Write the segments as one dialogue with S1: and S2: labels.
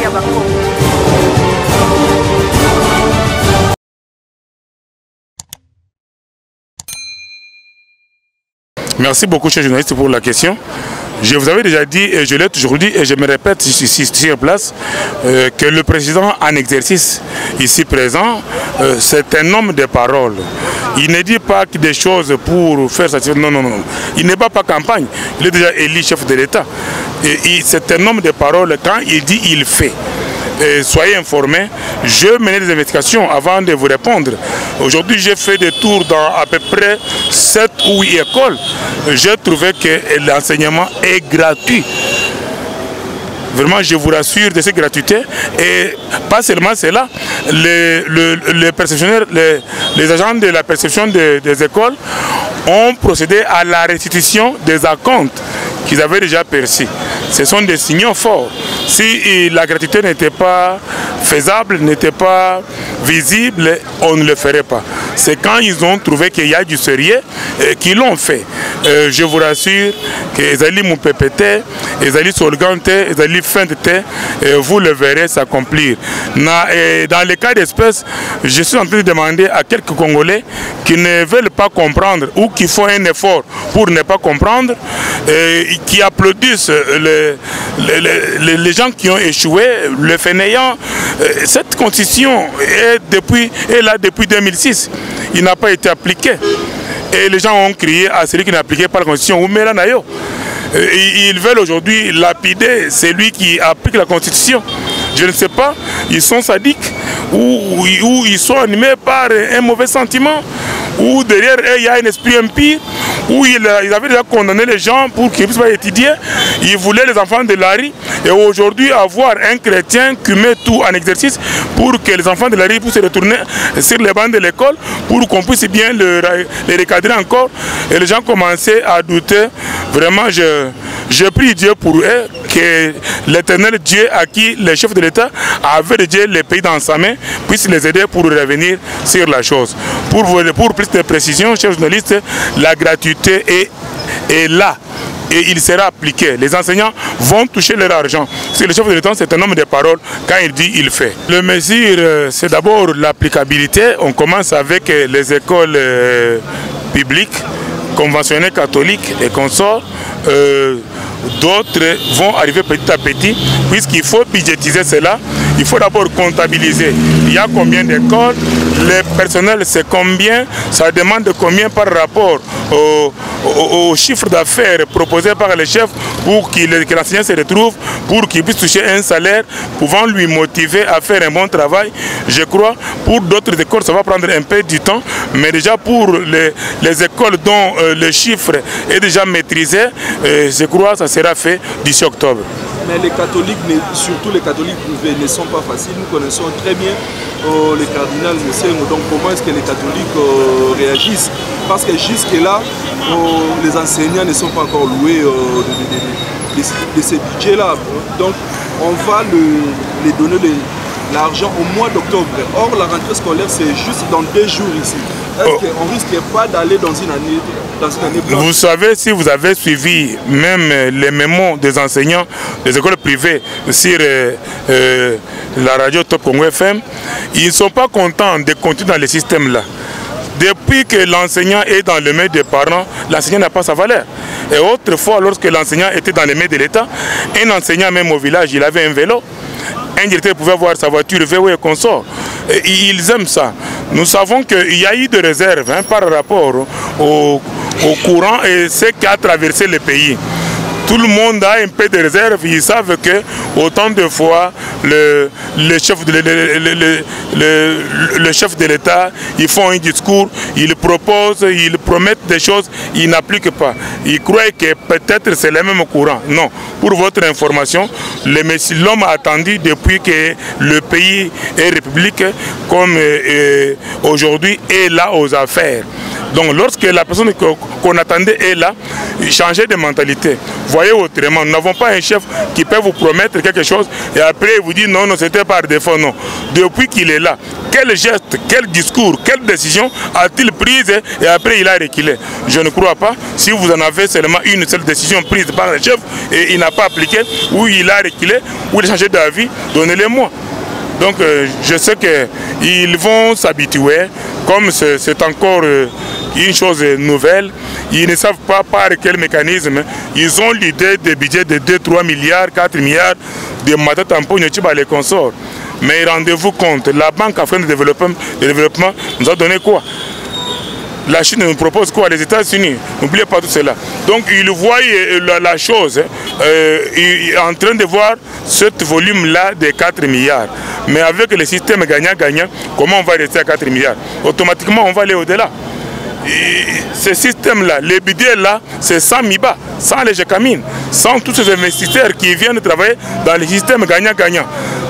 S1: ya bango.
S2: Merci beaucoup, chers journalistes, pour la question. Je vous avais déjà dit, et je l'ai toujours dit, et je me répète ici sur place, que le président en exercice, ici présent, c'est un homme de parole. Il ne dit pas des choses pour faire satisfaire. Non, non, non. Il n'est pas campagne. Il est déjà élu chef de l'État. C'est un homme de parole. Quand il dit, il fait. Soyez informés, je menais des investigations avant de vous répondre. Aujourd'hui, j'ai fait des tours dans à peu près 7 ou 8 écoles. J'ai trouvé que l'enseignement est gratuit. Vraiment, je vous rassure de cette gratuité. Et pas seulement cela, les perceptionnaires, les agents de la perception des écoles ont procédé à la restitution des acomptes qu'ils avaient déjà perçus. Ce sont des signaux forts. Si la gratuité n'était pas faisable, n'était pas visible, on ne le ferait pas. C'est quand ils ont trouvé qu'il y a du sérieux qu'ils l'ont fait. Je vous rassure que Ezali Moupepete, Ezali Solgante, Ezali Fendete, vous le verrez s'accomplir. Dans les cas d'espèce, je suis en train de demander à quelques Congolais qui ne veulent pas comprendre ou qui font un effort pour ne pas comprendre, qui applaudissent les gens qui ont échoué, le fainéant. Cette constitution est là depuis 2006. Il n'a pas été appliqué. Et les gens ont crié à celui qui n'a appliqué pas la constitution. Ils veulent aujourd'hui lapider celui qui applique la constitution. Je ne sais pas, ils sont sadiques ou ils sont animés par un mauvais sentiment, ou derrière eux il y a un esprit impie, où ils avaient déjà condamné les gens pour qu'ils ne puissent pas étudier. Ils voulaient les enfants de la rue. Et aujourd'hui, avoir un chrétien qui met tout en exercice pour que les enfants de la rue puissent se retourner sur les bancs de l'école, pour qu'on puisse bien les recadrer encore. Et les gens commençaient à douter. Vraiment, je prie Dieu pour eux, que l'éternel Dieu à qui les chefs de l'État avaient dédié les pays dans sa main puisse les aider pour revenir sur la chose. Pour plus de précision, chers journalistes, la gratuité est là et il sera appliqué. Les enseignants vont toucher leur argent. Si le chef de l'État, c'est un homme de parole, quand il dit, il fait. Le mesure, c'est d'abord l'applicabilité. On commence avec les écoles publiques, conventionnées catholiques et consorts. D'autres vont arriver petit à petit, puisqu'il faut budgétiser cela. Il faut d'abord comptabiliser. Il y a combien d'écoles, le personnel c'est combien, ça demande combien par rapport au chiffre d'affaires proposé par les chefs pour que l'enseignant se retrouve, pour qu'il puisse toucher un salaire pouvant lui motiver à faire un bon travail. Je crois pour d'autres écoles ça va prendre un peu du temps, mais déjà pour les écoles dont le chiffre est déjà maîtrisé, je crois que ça sera fait d'ici octobre.
S3: Mais les catholiques, surtout les catholiques privés, ne sont pas faciles. Nous connaissons très bien les cardinals, donc comment est-ce que les catholiques réagissent? Parce que jusque-là, les enseignants ne sont pas encore loués de ces budgets-là. Donc on va les donner l'argent au mois d'octobre. Or, la rentrée scolaire, c'est juste dans 2 jours ici. Est-ce qu'on ne risque pas d'aller dans une année blanche?
S2: Vous savez, si vous avez suivi même les mémos des enseignants des écoles privées sur la radio Top Congo FM, ils ne sont pas contents de continuer dans le système-là. Depuis que l'enseignant est dans les mains des parents, l'enseignant n'a pas sa valeur. Et autrefois, lorsque l'enseignant était dans les mains de l'État, un enseignant même au village, il avait un vélo. Un directeur pouvait avoir sa voiture, VW et consort. Ils aiment ça. Nous savons qu'il y a eu des réserves par rapport au courant et ce qui a traversé le pays. Tout le monde a un peu de réserve. Ils savent que autant de fois le chef de l'État, ils font un discours, ils proposent, ils promettent des choses, ils n'appliquent pas. Ils croient que peut-être c'est le même courant. Non. Pour votre information, l'homme a attendu depuis que le pays est république, comme aujourd'hui, est là aux affaires. Donc lorsque la personne qu'on attendait est là, changez de mentalité. Voyez autrement, nous n'avons pas un chef qui peut vous promettre quelque chose et après il vous dit non, non, c'était par défaut, non. Depuis qu'il est là, quel geste, quel discours, quelle décision a-t-il prise et après il a reculé? Je ne crois pas. Si vous en avez seulement une seule décision prise par le chef et il n'a pas appliqué, ou il a reculé, ou il a changé d'avis, donnez-les-moi. Donc je sais qu'ils vont s'habituer, comme c'est encore une chose nouvelle, ils ne savent pas par quel mécanisme, ils ont l'idée de budget de 2-3 milliards, 4 milliards de Matatampo, les consorts. Mais rendez-vous compte, la Banque africaine de développement nous a donné quoi? La Chine nous propose quoi? Les États-Unis. N'oubliez pas tout cela. Donc ils voient la chose en train de voir ce volume-là de 4 milliards. Mais avec le système gagnant-gagnant, comment on va rester à 4 milliards? Automatiquement, on va aller au-delà. Ce système-là, les budgets-là, c'est sans MIBA, sans les JECAMINE, sans tous ces investisseurs qui viennent travailler dans le système gagnant-gagnant.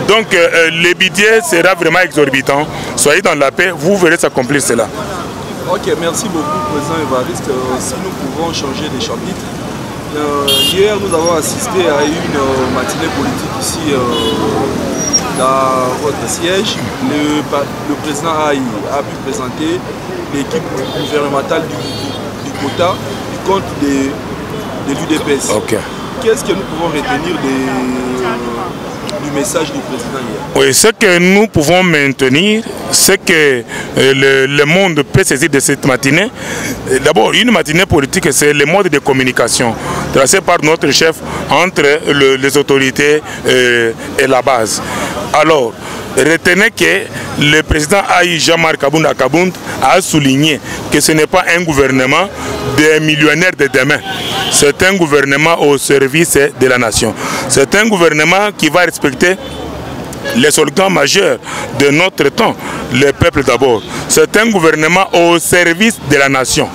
S2: Donc le budget sera vraiment exorbitant. Soyez dans la paix, vous verrez s'accomplir cela.
S3: Ok, merci beaucoup, Président Évariste. Si nous pouvons changer de chapitre, hier nous avons assisté à une matinée politique ici dans votre siège. Le président Aïe a pu présenter l'équipe gouvernementale du quota du compte de l'UDPS.
S2: Okay.
S3: Qu'est-ce que nous pouvons retenir du message du président hier?
S2: Oui, ce que nous pouvons maintenir, c'est que le monde peut saisir de cette matinée. D'abord, une matinée politique, c'est le mode de communication tracé par notre chef entre les autorités et la base. Alors, retenez que le président Aïe Jean-Marc Kabound a souligné que ce n'est pas un gouvernement des millionnaires de demain. C'est un gouvernement au service de la nation. C'est un gouvernement qui va respecter les slogans majeurs de notre temps, le peuple d'abord. C'est un gouvernement au service de la nation.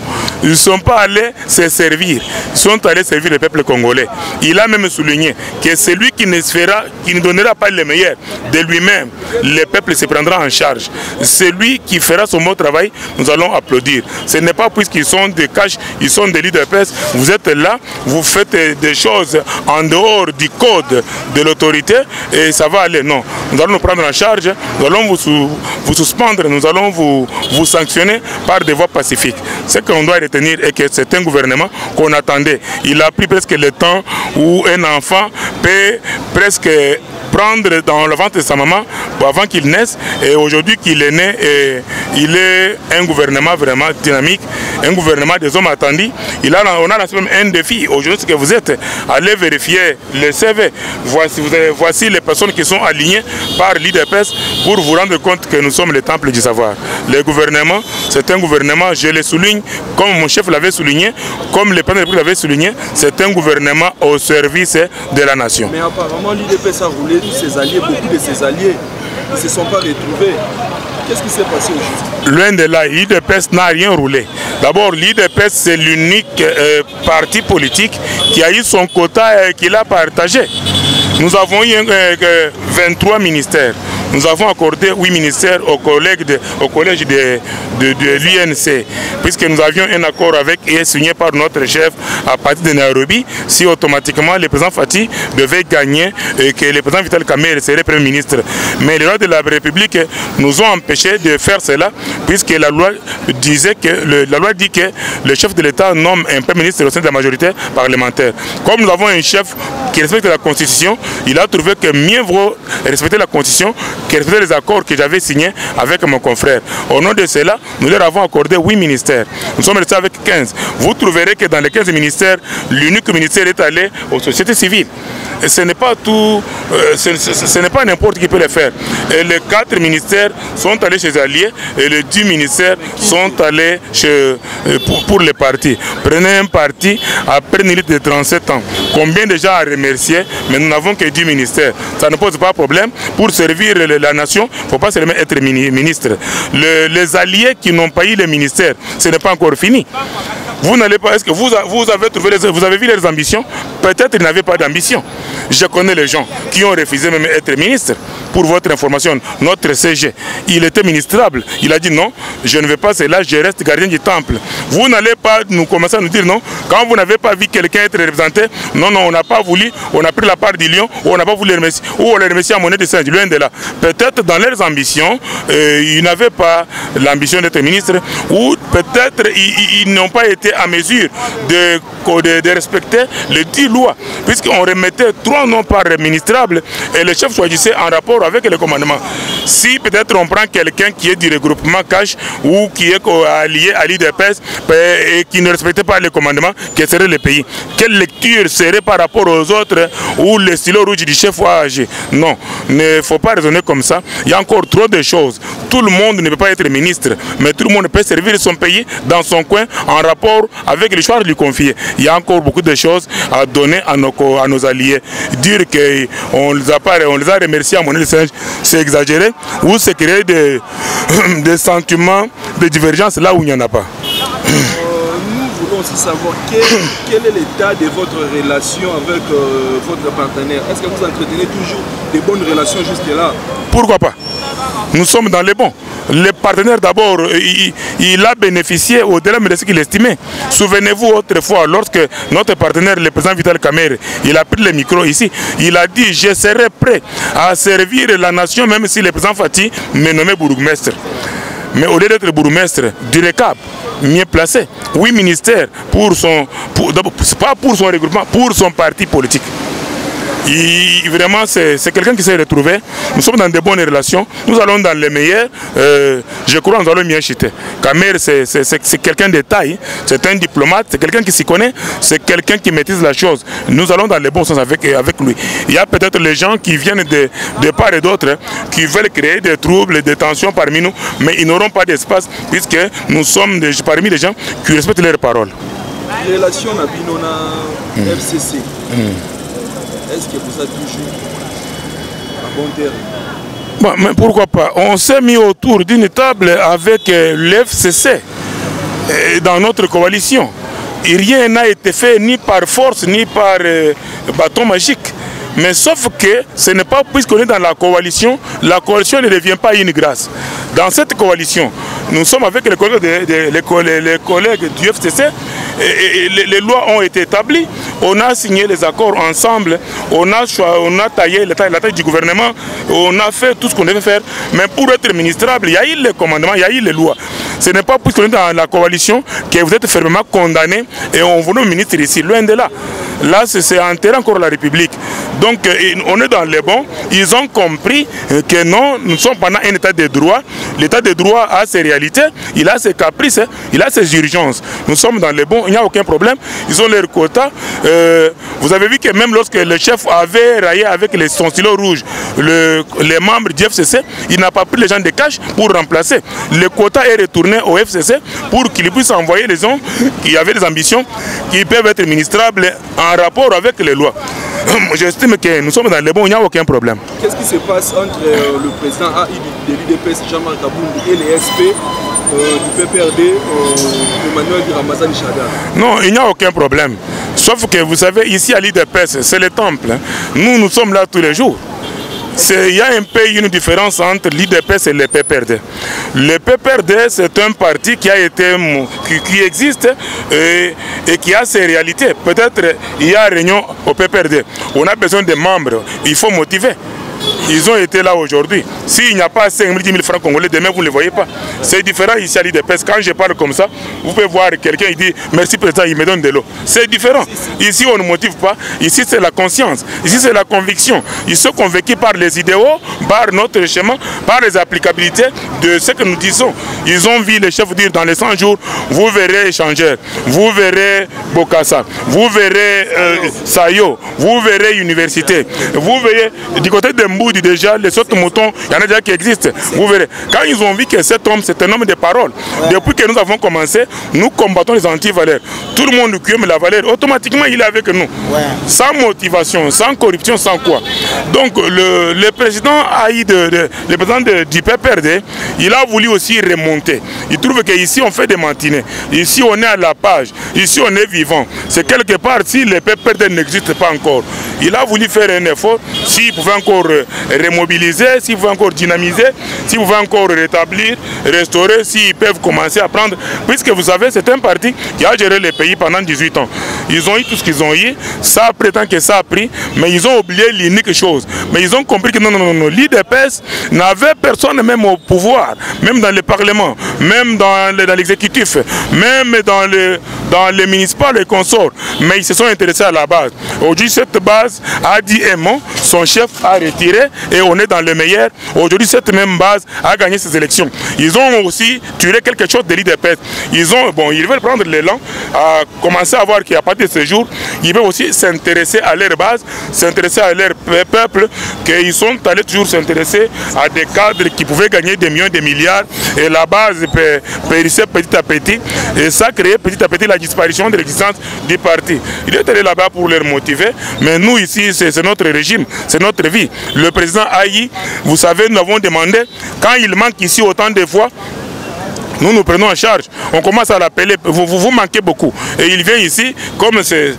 S2: Ils ne sont pas allés se servir, ils sont allés servir le peuple congolais. Il a même souligné que celui qui ne donnera pas le meilleur de lui-même, le peuple se prendra en charge. Celui qui fera son bon travail, nous allons applaudir. Ce n'est pas puisqu'ils sont des caches, ils sont des leaders de presse, vous êtes là, vous faites des choses en dehors du code de l'autorité et ça va aller. Non, nous allons nous prendre en charge, nous allons vous suspendre, nous allons vous sanctionner par des voies pacifiques. Ce qu'on doit retenir est que c'est un gouvernement qu'on attendait. Il a pris presque le temps où un enfant peut presque prendre dans le ventre de sa maman avant qu'il naisse, et aujourd'hui qu'il est né, il est un gouvernement vraiment dynamique, un gouvernement des hommes attendus. On a lancé même un défi. Aujourd'hui, ce que vous êtes, allez vérifier le CV. Voici les personnes qui sont alignées par l'IDPS pour vous rendre compte que nous sommes le temple du savoir. Le gouvernement, c'est un gouvernement, je le souligne, comme mon chef l'avait souligné, comme le président de la République l'avait souligné, c'est un gouvernement au service de la nation.
S3: Mais apparemment, l'IDPS a roulé tous ses alliés, beaucoup de ses alliés ne se sont pas retrouvés. Qu'est-ce qui s'est passé aujourd'hui?
S2: Loin de là, l'IDPS n'a rien roulé. D'abord, l'IDPS, c'est l'unique parti politique qui a eu son quota et qui l'a partagé. Nous avons eu 23 ministères. Nous avons accordé 8 ministères au collège de l'UNC, puisque nous avions un accord avec et signé par notre chef à partir de Nairobi, si automatiquement le président Fati devait gagner et que le président Vital Kamerhe serait Premier ministre. Mais les lois de la République nous ont empêché de faire cela, puisque la loi disait que la loi dit que le chef de l'État nomme un Premier ministre au sein de la majorité parlementaire. Comme nous avons un chef qui respecte la Constitution, il a trouvé que mieux vaut respecter la Constitution que respecter les accords que j'avais signés avec mon confrère. Au nom de cela, nous leur avons accordé 8 ministères. Nous sommes restés avec 15. Vous trouverez que dans les 15 ministères, l'unique ministère est allé aux sociétés civiles. Et ce n'est pas tout, ce n'est pas n'importe qui peut le faire. Et les 4 ministères sont allés chez les alliés et les 10 ministères sont allés pour les partis. Prenez un parti après une élite de 37 ans. Combien de gens à remercier, mais nous n'avons que 10 ministères. Ça ne pose pas de problème. Pour servir la nation, il ne faut pas seulement être ministre. Les alliés qui n'ont pas eu les ministères, ce n'est pas encore fini. Vous n'allez pas, est-ce que vous avez trouvé, vous avez vu leurs ambitions? Peut-être ils n'avaient pas d'ambition. Je connais les gens qui ont refusé même être ministre. Pour votre information, notre CG, il était ministrable. Il a dit non, je ne vais pas cela, je reste gardien du temple. Vous n'allez pas nous commencer à nous dire non. Quand vous n'avez pas vu quelqu'un être représenté, non, non, on n'a pas voulu, on a pris la part du lion, ou on n'a pas voulu les remercier, ou on les remercie à monnaie de singe, loin de là. Peut-être dans leurs ambitions, ils n'avaient pas l'ambition d'être ministre, ou peut-être ils n'ont pas été à mesure de respecter les 10 lois, puisqu'on remettait 3 noms par ministrable et le chef choisissait en rapport avec le commandement. Si peut-être on prend quelqu'un qui est du regroupement cash ou qui est allié à l'IDPS et qui ne respectait pas le commandement, quel serait le pays? Quelle lecture serait par rapport aux autres où le stylo rouge du chef va agir? Non, il ne faut pas raisonner comme ça. Il y a encore trop de choses. Tout le monde ne peut pas être ministre, mais tout le monde peut servir son pays dans son coin en rapport avec le choix de lui confier. Il y a encore beaucoup de choses à donner à nos alliés. Dire qu'on les a remerciés à monnaie de singe, c'est exagéré, ou c'est créer des sentiments de divergence là où il n'y en a pas.
S3: Nous voulons aussi savoir quel est l'état de votre relation avec votre partenaire. Est-ce que vous entretenez toujours des bonnes relations jusque-là?
S2: Pourquoi pas? Nous sommes dans les bons. Le partenaire d'abord, il a bénéficié au-delà de ce qu'il estimait. Souvenez-vous autrefois, lorsque notre partenaire, le président Vital Kamerhe, il a pris le micro ici, il a dit « Je serai prêt à servir la nation même si le président Fati me nommait bourgmestre ». Mais au lieu d'être bourgmestre du RECAP, mieux placé, 8 ministères pas pour son regroupement, pour son parti politique. Vraiment, c'est quelqu'un qui s'est retrouvé. Nous sommes dans de bonnes relations. Nous allons dans les meilleurs. Je crois que nous allons mieux chuter. Kamerhe, c'est quelqu'un de taille. C'est un diplomate. C'est quelqu'un qui s'y connaît. C'est quelqu'un qui maîtrise la chose. Nous allons dans les bons sens avec lui. Il y a peut-être les gens qui viennent de part et d'autre, qui veulent créer des troubles, des tensions parmi nous, mais ils n'auront pas d'espace puisque nous sommes parmi les gens qui respectent leurs paroles.
S3: Relation à Binona FCC. Est-ce que vous êtes toujours à bon terme?
S2: Bon, mais pourquoi pas? On s'est mis autour d'une table avec l'FCC dans notre coalition. Et rien n'a été fait ni par force ni par bâton magique. Mais sauf que ce n'est pas puisqu'on est dans la coalition ne devient pas une grâce. Dans cette coalition, nous sommes avec les collègues du FCC, et les lois ont été établies, on a signé les accords ensemble, on a taillé la taille du gouvernement, on a fait tout ce qu'on devait faire, mais pour être ministrable, il y a eu les commandements, il y a eu les lois. Ce n'est pas puisqu'on est dans la coalition que vous êtes fermement condamné et on vous nomme ministre ici, loin de là. Là, c'est enterré encore la République. Donc, on est dans les bons. Ils ont compris que non, nous sommes pendant un état de droit. L'état de droit a ses réalités, il a ses caprices, il a ses urgences. Nous sommes dans les bons, il n'y a aucun problème. Ils ont leur quota. Vous avez vu que même lorsque le chef avait raillé avec son stylo rouge les membres du FCC, il n'a pas pris les gens de cash pour remplacer. Le quota est retourné au FCC pour qu'il puisse envoyer les gens qui avaient des ambitions, qui peuvent être ministrables en rapport avec les lois. J'estime que nous sommes dans les bons, il n'y a aucun problème.
S3: Qu'est-ce qui se passe entre le président AI de l'IDPS, Jean-Marc Aboundou, et les SP du PPRD, Emmanuel Ramazani Chada?
S2: Non, il n'y a aucun problème. Sauf que vous savez, ici à l'IDPS, c'est le temple. Nous sommes là tous les jours. Il y a un peu une différence entre l'IDPS et le PPRD. Le PPRD, c'est un parti qui existe et qui a ses réalités. Peut-être il y a réunion au PPRD. On a besoin de membres, il faut motiver. Ils ont été là aujourd'hui. S'il n'y a pas 5 000, 10 000 francs congolais, demain vous ne les voyez pas. C'est différent ici à l'IDPS. Quand je parle comme ça, vous pouvez voir quelqu'un qui dit merci président, il me donne de l'eau. C'est différent. Ici on ne motive pas. Ici c'est la conscience. Ici c'est la conviction. Ils sont convaincus par les idéaux, par notre chemin, par les applicabilités de ce que nous disons. Ils ont vu les chefs dire dans les 100 jours, vous verrez échangeur, vous verrez Bokassa, vous verrez Sayo, vous verrez université, vous verrez du côté de Mboudi, dit déjà, les autres moutons, il y en a déjà qui existent. Vous verrez. Quand ils ont vu que cet homme, c'est un homme de parole, depuis que nous avons commencé, nous combattons les anti-valeurs. Tout le monde qui aime la valeur, automatiquement, il est avec nous. Sans motivation, sans corruption, sans quoi. Donc, le président le président du PPRD, il a voulu aussi remonter. Il trouve qu'ici, on fait des matinées. Ici, on est à la page. Ici, on est vivant. C'est quelque part, si le PPRD n'existe pas encore, il a voulu faire un effort. S'il pouvait encore remobiliser, s'il pouvait encore dynamiser, s'il pouvait encore rétablir, restaurer, s'ils peuvent commencer à prendre. Puisque vous savez, c'est un parti qui a géré le pays pendant 18 ans. Ils ont eu tout ce qu'ils ont eu. Ça prétend que ça a pris, mais ils ont oublié l'unique chose. Mais ils ont compris que non, l'IDPS n'avait personne même au pouvoir, même dans le Parlement, même dans l'exécutif, même dans les municipales et consorts. Mais ils se sont intéressés à la base. Aujourd'hui, cette base a dit un mot, son chef a retiré et on est dans le meilleur. Aujourd'hui, cette même base a gagné ces élections. Ils ont aussi tué quelque chose de l'IDPS. Ils veulent prendre l'élan, à commencer à voir qu'à partir de ce jour, ils veulent aussi s'intéresser à leur base, s'intéresser à leur peuple, qu'ils sont allés toujours s'intéresser à des cadres qui pouvaient gagner des millions, des milliards, et la base périssait petit à petit, et ça créait petit à petit la disparition de l'existence du parti. Il est allé là-bas pour les motiver, mais nous ici, c'est notre régime, c'est notre vie. Le président Ayi, vous savez, nous avons demandé, quand il manque ici autant de fois, nous prenons en charge. On commence à l'appeler, vous manquez beaucoup. Et il vient ici, comme c'est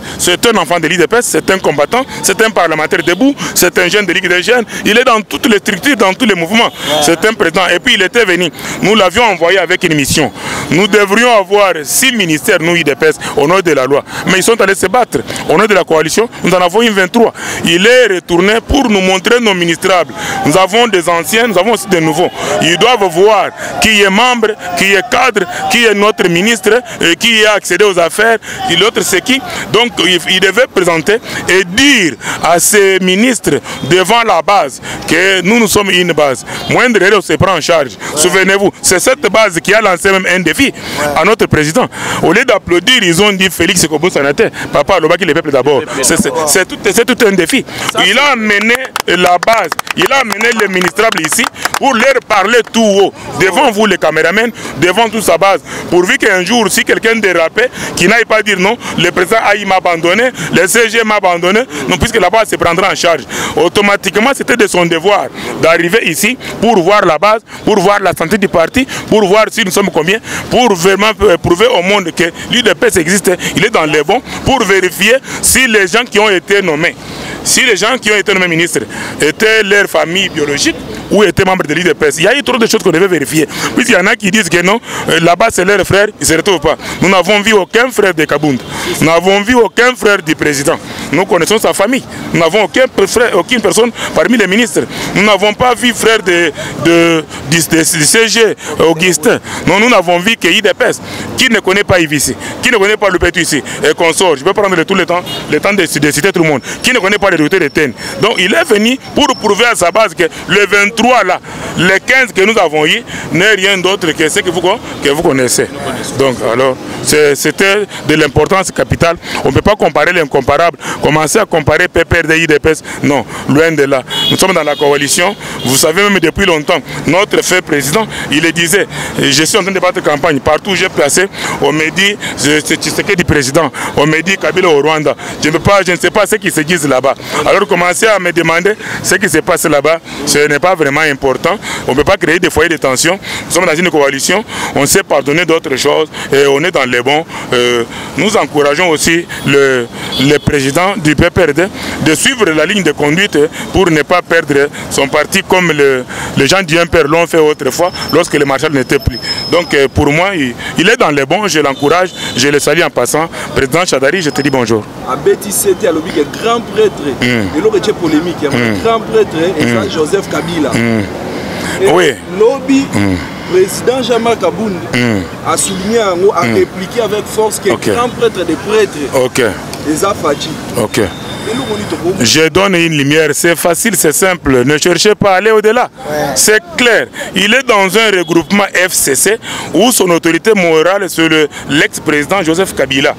S2: un enfant de l'IDPS, c'est un combattant, c'est un parlementaire debout, c'est un jeune de Ligue des jeunes. Il est dans toutes les structures, dans tous les mouvements. C'est un président. Et puis il était venu. Nous l'avions envoyé avec une mission. Nous devrions avoir 6 ministères, nous IDPS, au nom de la loi. Mais ils sont allés se battre. Au nom de la coalition, nous en avons une 23. Il est retourné pour nous montrer nos ministrables. Nous avons des anciens, nous avons aussi des nouveaux. Ils doivent voir qui est membre, qui est cadre, qui est notre ministre, qui a accédé aux affaires, et l'autre c'est qui. Donc il devait présenter et dire à ces ministres devant la base que nous sommes une base. Moindre erreur, on se prend en charge. Souvenez-vous, c'est cette base qui a lancé même un défi à notre président. Au lieu d'applaudir, ils ont dit Félix Kobo-Sanate, papa Alobaki le peuple d'abord. C'est tout un défi. Il a amené la base, il a amené les ministrables ici pour leur parler tout haut, devant vous les caméramens, devant toute sa base, pourvu qu'un jour, si quelqu'un dérapait, qui n'aille pas dire non, le président Ayi m'a abandonné, le CG m'a abandonné, non, puisque la base se prendra en charge. Automatiquement, c'était de son devoir d'arriver ici pour voir la base, pour voir la santé du parti, pour voir si nous sommes combien, pour vraiment prouver au monde que l'UDPS existe, il est dans les bons, pour vérifier si les gens qui ont été nommés, si les gens qui ont été nommés ministres étaient leur famille biologique ou étaient membres de l'IDPS. Il y a eu trop de choses qu'on devait vérifier. Puisqu'il y en a qui disent que non, là-bas c'est leur frère, ils ne se retrouvent pas. Nous n'avons vu aucun frère de Kabound. Nous n'avons vu aucun frère du président. Nous connaissons sa famille. Nous n'avons aucune personne parmi les ministres. Nous n'avons pas vu frère du CG, Augustin. Non, nous n'avons vu que l'IDPS. Qui ne connaît pas IVC, qui ne connaît pas le Pétu ici, et consort. Je peux prendre tout le temps de citer tout le monde. Qui ne connaît pas les docteurs de TEN. Donc il est venu pour prouver à sa base que le 23 là, les 15 que nous avons eu, n'est rien d'autre que ce que vous connaissez. Donc alors, c'était de l'importance capitale. On ne peut pas comparer l'incomparable. Commencer à comparer PPRD et IDPS, non, loin de là. Nous sommes dans la coalition. Vous savez même depuis longtemps, notre fait président, il le disait, je suis en train de battre campagne. Partout où j'ai placé, on me dit, c'est Tshisekedi président, on me dit Kabila au Rwanda. Je ne sais pas ce qui se dit là-bas. Alors commencer à me demander ce qui se passe là-bas, ce n'est pas vraiment important. On ne peut pas créer des foyers de tension. Nous sommes dans une coalition, on sait pardonner d'autres choses et on est dans les bons. Nous encourageons aussi le président du PPRD de suivre la ligne de conduite pour ne pas perdre son parti comme les gens du MPR l'ont fait autrefois lorsque le marshal n'était plus. Donc pour moi, il est dans les bons, je l'encourage, je le salue en passant. Président Chadari, je te dis bonjour.
S3: À Béti-Sété, à l'objet grand prêtre, et l'autre est polémique, grand prêtre, et Joseph Kabila.
S2: Oui.
S3: Lobby, président Jean-Marc Kabound a souligné, a répliqué avec force que grand prêtre des prêtres, les Afadji. Je donne une lumière, c'est facile, c'est simple, ne cherchez pas à aller au-delà. C'est clair, il est dans un regroupement FCC où son autorité morale c'est l'ex-président Joseph Kabila.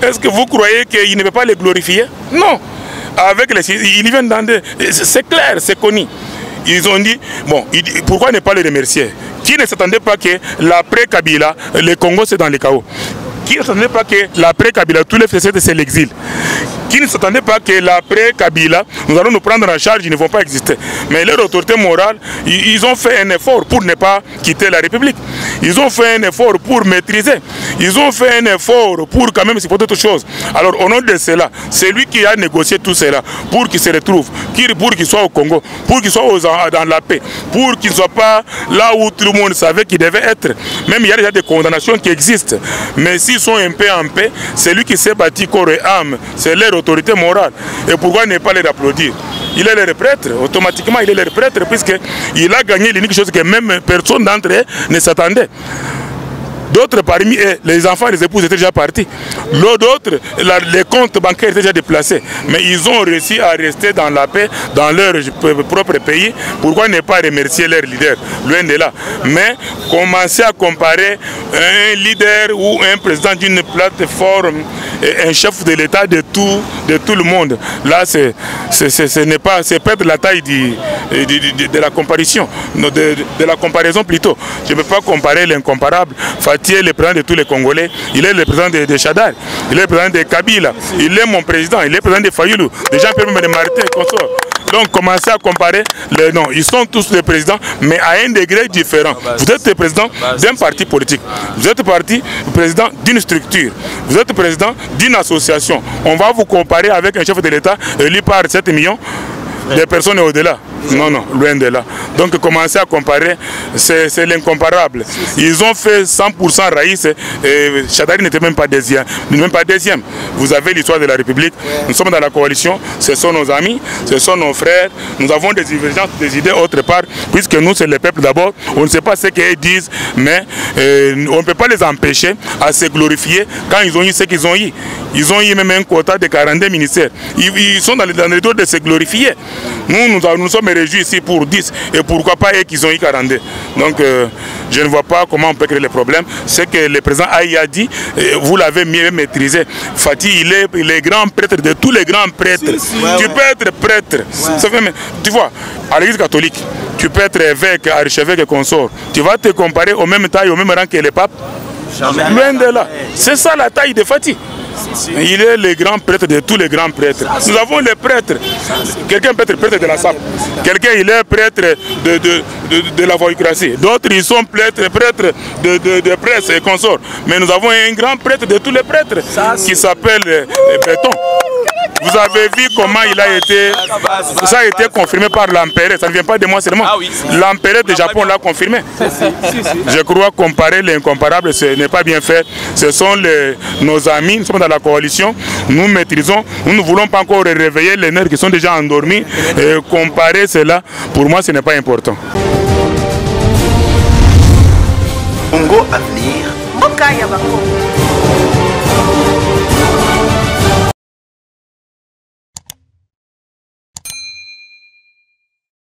S3: Est-ce que vous croyez qu'il ne peut pas les glorifier? Non. Avec il vient dans des... C'est clair, c'est connu.
S2: ils ont dit, bon, pourquoi ne pas les remercier? Qui ne s'attendait pas que l'après Kabila, le Congo c'est dans les chaos? Qui ne s'attendait pas que l'après Kabila, tous les FCT c'est l'exil? Qui ne s'attendait pas que l'après Kabila, nous allons nous prendre en charge, ils ne vont pas exister. Mais leur autorité morale, ils ont fait un effort pour ne pas quitter la République. Ils ont fait un effort pour maîtriser. Ils ont fait un effort pour quand même supporter toutes choses. Alors au nom de cela, c'est lui qui a négocié tout cela pour qu'il se retrouve, pour qu'il soit au Congo, pour qu'il soit dans la paix, pour qu'il ne soit pas là où tout le monde savait qu'il devait être. Même il y a déjà des condamnations qui existent. Mais s'ils sont un peu en paix, c'est lui qui s'est bâti corps et âme. C'est leur autorité morale. Et pourquoi ne pas les applaudir? Il est leur prêtre, automatiquement il est leur prêtre, puisqu'il a gagné l'unique chose que même personne d'entre eux ne s'attendait. D'autres parmi eux, les enfants et les épouses étaient déjà partis. D'autres, les comptes bancaires étaient déjà déplacés. Mais ils ont réussi à rester dans la paix, dans leur propre pays. Pourquoi ne pas remercier leur leader? Loin de là. Mais commencer à comparer un leader ou un président d'une plateforme, un chef de l'État de tout le monde. Là, c'est perdre la taille de la comparaison, de la comparaison plutôt. Je ne peux pas comparer l'incomparable. Fatih est le président de tous les Congolais, il est le président de Chadar, il est le président de Kabila, il est mon président, il est le président de Fayoulou, des gens comme Martin et consorts. Donc commencez à comparer les noms. Ils sont tous les présidents, mais à un degré différent. Vous êtes le président d'un parti politique, vous êtes président d'une structure, vous êtes président d'une association. On va vous comparer avec un chef de l'État élu par 7 millions de personnes au-delà. Non, non, loin de là. Donc commencer à comparer, c'est l'incomparable. Ils ont fait 100% Raïs et Chadari n'était même pas deuxième. Vous avez l'histoire de la République. Nous sommes dans la coalition, ce sont nos amis, ce sont nos frères. Nous avons des divergences, des idées autre part, puisque nous c'est le peuple d'abord. On ne sait pas ce qu'ils disent, mais on ne peut pas les empêcher à se glorifier quand ils ont eu ce qu'ils ont eu. Ils ont eu même un quota de 42 ministères. Ils sont dans le droit de se glorifier. Nous sommes réjouis ici pour 10 et pourquoi pas eux qu'ils ont eu 42. Donc je ne vois pas comment on peut créer les problèmes. C'est que le président Aïe a dit, vous l'avez mieux maîtrisé. Fatih, il est le grand prêtre de tous les grands prêtres. Tu peux être prêtre. Tu vois, à l'église catholique, tu peux être évêque, archevêque et consort. Tu vas te comparer au même taille, au même rang que les papes. Loin de là. C'est ça la taille de Fatih. Il est le grand prêtre de tous les grands prêtres. Nous avons les prêtres. Quelqu'un peut être prêtre de la SAP. Quelqu'un il est prêtre de la voyocratie. D'autres ils sont prêtres de presse et consorts. Mais nous avons un grand prêtre de tous les prêtres qui s'appelle Béton. Vous avez vu comment il a été... Ça a été confirmé par l'empereur. Ça ne vient pas de moi seulement. L'empereur du Japon l'a confirmé. Je crois comparer l'incomparable, ce n'est pas bien fait. Ce sont nos amis, nous sommes dans la coalition. Nous maîtrisons. Nous ne voulons pas encore réveiller les nerfs qui sont déjà endormis. Et comparer cela, pour moi, ce n'est pas important.
S1: Congo Avenir.